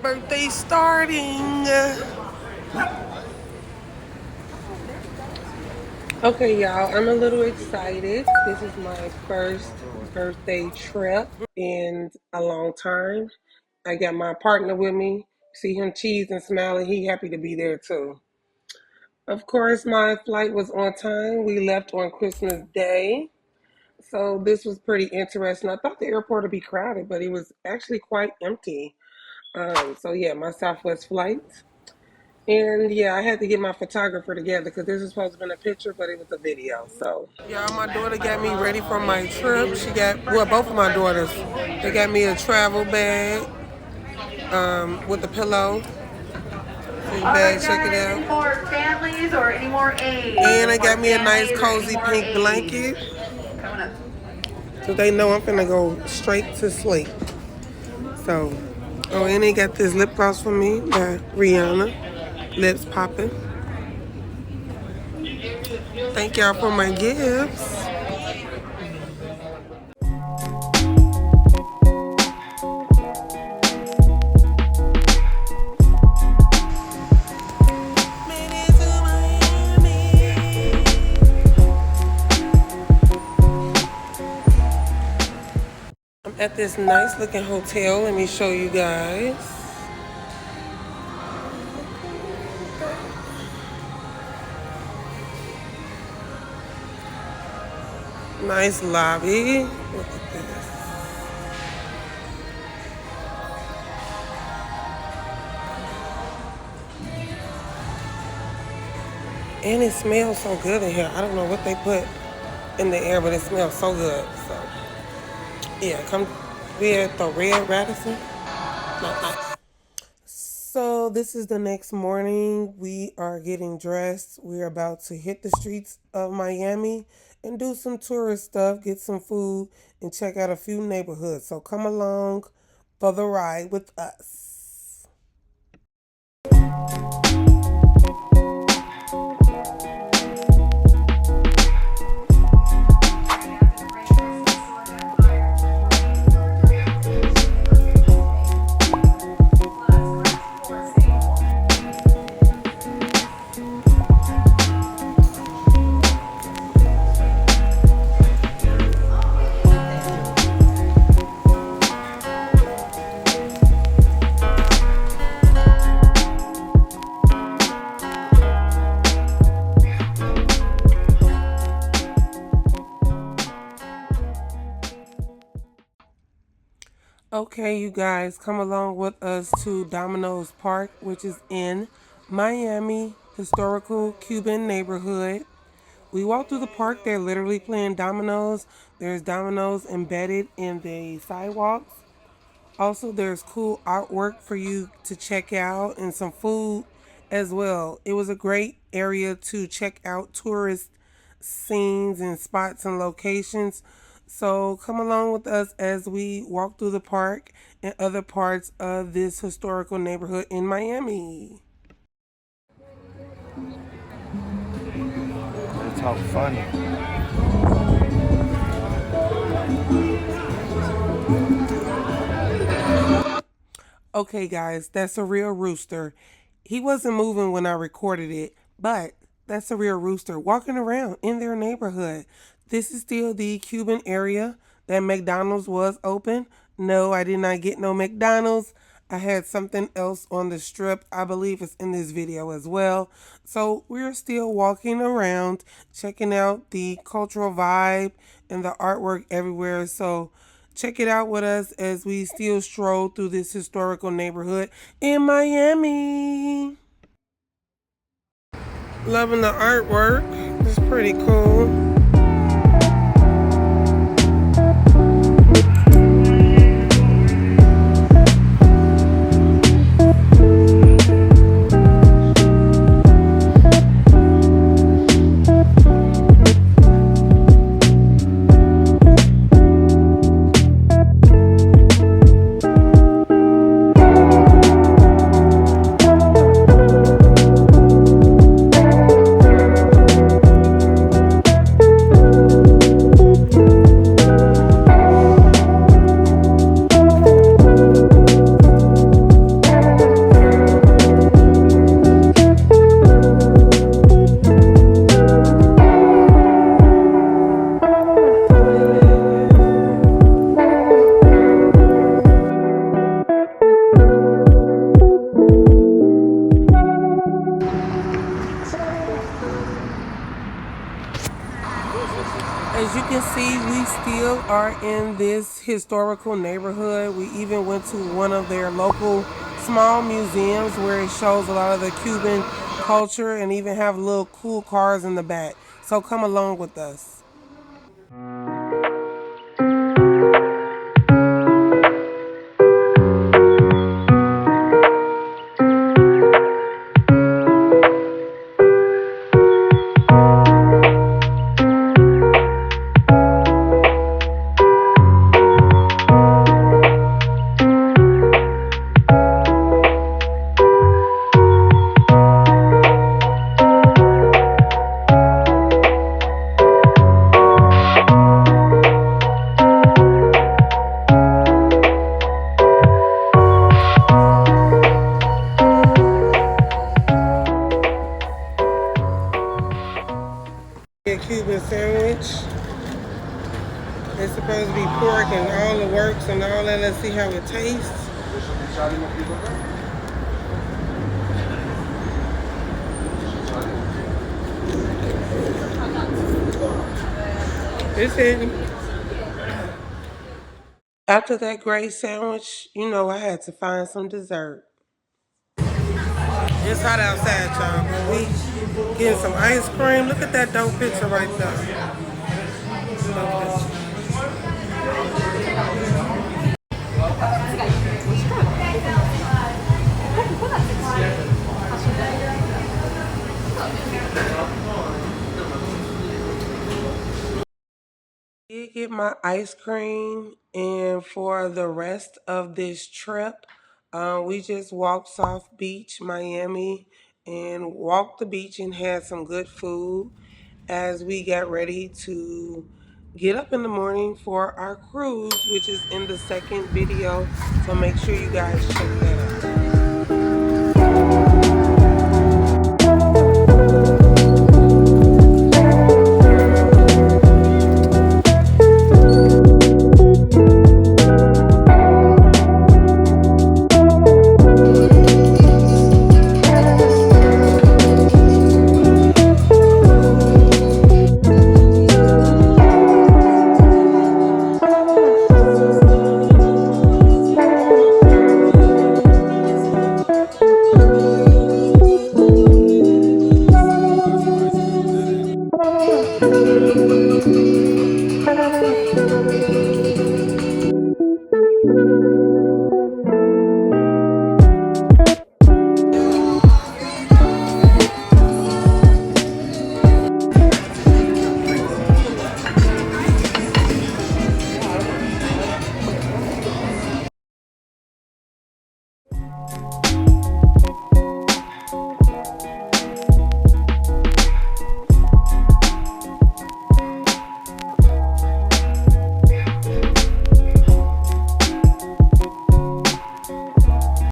birthday starting. Okay, y'all, I'm a little excited. This is my first birthday trip in a long time. I got my partner with me. See him cheese and smiling. He happy to be there too. Of course, my flight was on time. We left on Christmas Day. So this was pretty interesting. I thought the airport would be crowded, but it was actually quite empty. So yeah, my Southwest flight. And yeah, I had to get my photographer together because this was supposed to be a picture, but it was a video. So y'all, my daughter got me ready for my trip. She got, well, both of my daughters, they got me a travel bag with a pillow. Bag, check it out. Any more families or any more aids? And I got me a nice cozy pink blanket. So they know I'm finna go straight to sleep. So, oh, and they got this lip gloss for me by Rihanna. Lips popping. Thank y'all for my gifts. I'm at this nice looking hotel. Let me show you guys. Nice lobby. Look at this. And it smells so good in here. I don't know what they put in the air, but it smells so good. So yeah, come. We at the Red Radisson. So this is the next morning. We are getting dressed. We're about to hit the streets of Miami and do some tourist stuff, get some food, and check out a few neighborhoods. So come along for the ride with us. Okay, you guys, come along with us to Domino Park, which is in Miami, historical Cuban neighborhood. We walk through the park, they're literally playing dominoes. There's dominoes embedded in the sidewalks. Also, there's cool artwork for you to check out and some food as well. It was a great area to check out tourist scenes and spots and locations. So come along with us as we walk through the park and other parts of this historical neighborhood in Miami. That's how funny. Okay, guys, that's a real rooster. He wasn't moving when I recorded it, but that's a real rooster walking around in their neighborhood. This is still the Cuban area that McDonald's was open. No, I did not get no McDonald's. I had something else on the strip. I believe it's in this video as well. So we're still walking around, checking out the cultural vibe and the artwork everywhere. So check it out with us as we still stroll through this historical neighborhood in Miami. Loving the artwork. It's pretty cool. As you can see, we still are in this historical neighborhood. We even went to one of their local small museums where it shows a lot of the Cuban culture and even have little cool cars in the back. So come along with us. A Cuban sandwich. It's supposed to be pork and all the works and all that. Let's see how it tastes. It's in. After that great sandwich, you know I had to find some dessert. It's hot outside, y'all. But we getting some ice cream. Look at that dope picture right there. Dope picture. Did get my ice cream, and for the rest of this trip, we just walked South Beach, Miami, and walked the beach and had some good food as we got ready to get up in the morning for our cruise, which is in the second video. So make sure you guys check that out.